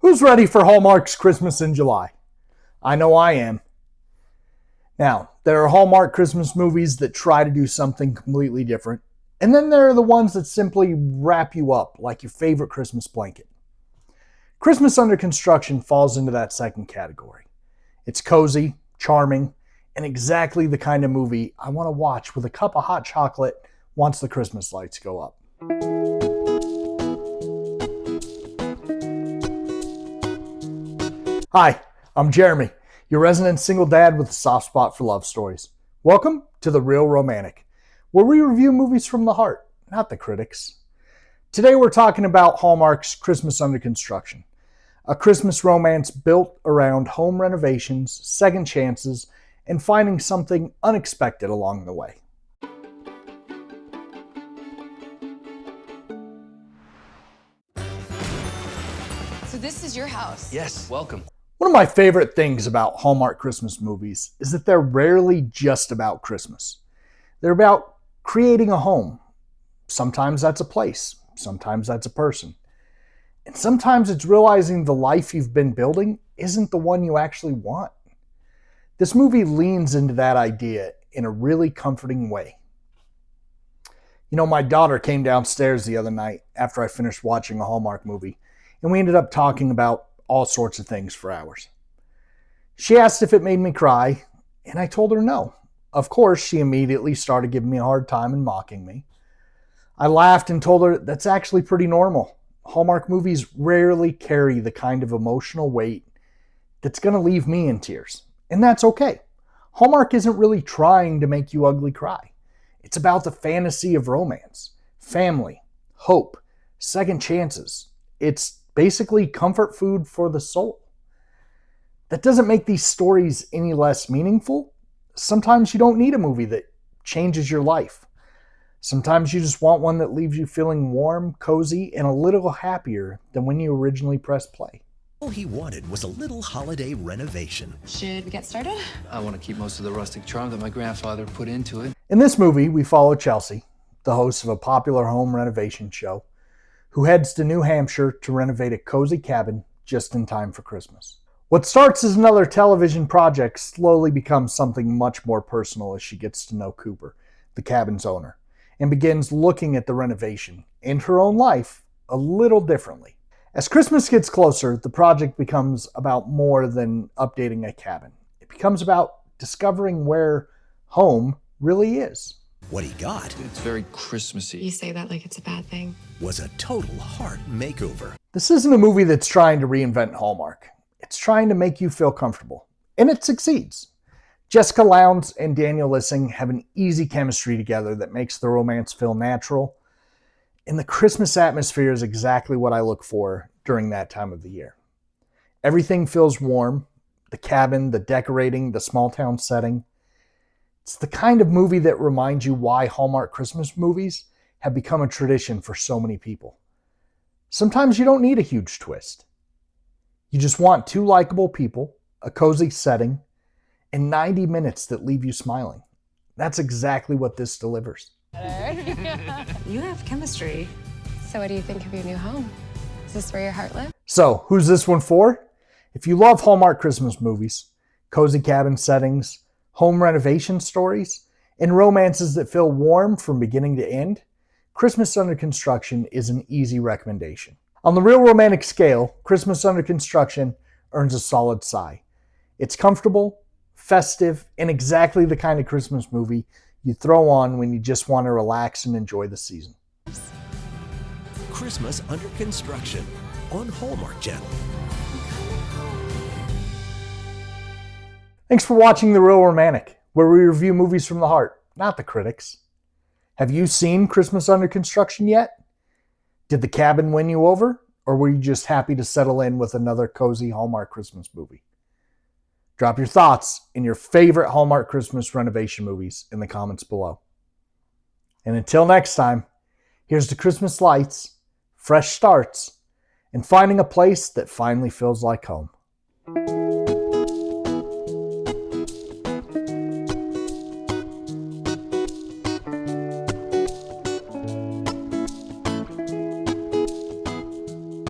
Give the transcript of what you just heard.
Who's ready for Hallmark's Christmas in July? I know I am. Now, there are Hallmark Christmas movies that try to do something completely different, and then there are the ones that simply wrap you up like your favorite Christmas blanket. Christmas Under Construction falls into that second category. It's cozy, charming, and exactly the kind of movie I want to watch with a cup of hot chocolate once the Christmas lights go up. Hi, I'm Jeremy, your resident single dad with a soft spot for love stories. Welcome to The Real Romantic, where we review movies from the heart, not the critics. Today we're talking about Hallmark's Christmas Under Construction, a Christmas romance built around home renovations, second chances, and finding something unexpected along the way. So this is your house? Yes, welcome. One of my favorite things about Hallmark Christmas movies is that they're rarely just about Christmas. They're about creating a home. Sometimes that's a place, sometimes that's a person. And sometimes it's realizing the life you've been building isn't the one you actually want. This movie leans into that idea in a really comforting way. You know, my daughter came downstairs the other night after I finished watching a Hallmark movie, and we ended up talking about all sorts of things for hours. She asked if it made me cry, and I told her no. Of course, she immediately started giving me a hard time and mocking me. I laughed and told her that's actually pretty normal. Hallmark movies rarely carry the kind of emotional weight that's going to leave me in tears. And that's okay. Hallmark isn't really trying to make you ugly cry. It's about the fantasy of romance, family, hope, second chances. It's basically comfort food for the soul. That doesn't make these stories any less meaningful. Sometimes you don't need a movie that changes your life. Sometimes you just want one that leaves you feeling warm, cozy, and a little happier than when you originally pressed play. All he wanted was a little holiday renovation. Should we get started? I want to keep most of the rustic charm that my grandfather put into it. In this movie, we follow Chelsea, the host of a popular home renovation show, who heads to New Hampshire to renovate a cozy cabin just in time for Christmas. What starts as another television project slowly becomes something much more personal as she gets to know Cooper, the cabin's owner, and begins looking at the renovation and her own life a little differently. As Christmas gets closer, the project becomes about more than updating a cabin. It becomes about discovering where home really is. What he got It's very Christmassy. You say that like it's a bad thing. was a total heart makeover. This isn't a movie that's trying to reinvent Hallmark. It's trying to make you feel comfortable. And it succeeds. Jessica Lowndes and Daniel Lissing have an easy chemistry together that makes the romance feel natural. And the Christmas atmosphere is exactly what I look for during that time of the year. Everything feels warm. The cabin, the decorating, the small town setting. It's the kind of movie that reminds you why Hallmark Christmas movies have become a tradition for so many people. Sometimes you don't need a huge twist. You just want two likable people, a cozy setting, and 90 minutes that leave you smiling. That's exactly what this delivers. You have chemistry. So what do you think of your new home? Is this where your heart lives? So, who's this one for? If you love Hallmark Christmas movies, cozy cabin settings, home renovation stories, and romances that feel warm from beginning to end, Christmas Under Construction is an easy recommendation. On the Real Romantic scale, Christmas Under Construction earns a solid sigh. It's comfortable, festive, and exactly the kind of Christmas movie you throw on when you just want to relax and enjoy the season. Christmas Under Construction on Hallmark Channel. Thanks for watching The Real Romantic, where we review movies from the heart, not the critics. Have you seen Christmas Under Construction yet? Did the cabin win you over, or were you just happy to settle in with another cozy Hallmark Christmas movie? Drop your thoughts in your favorite Hallmark Christmas renovation movies in the comments below. And until next time, here's to Christmas lights, fresh starts, and finding a place that finally feels like home.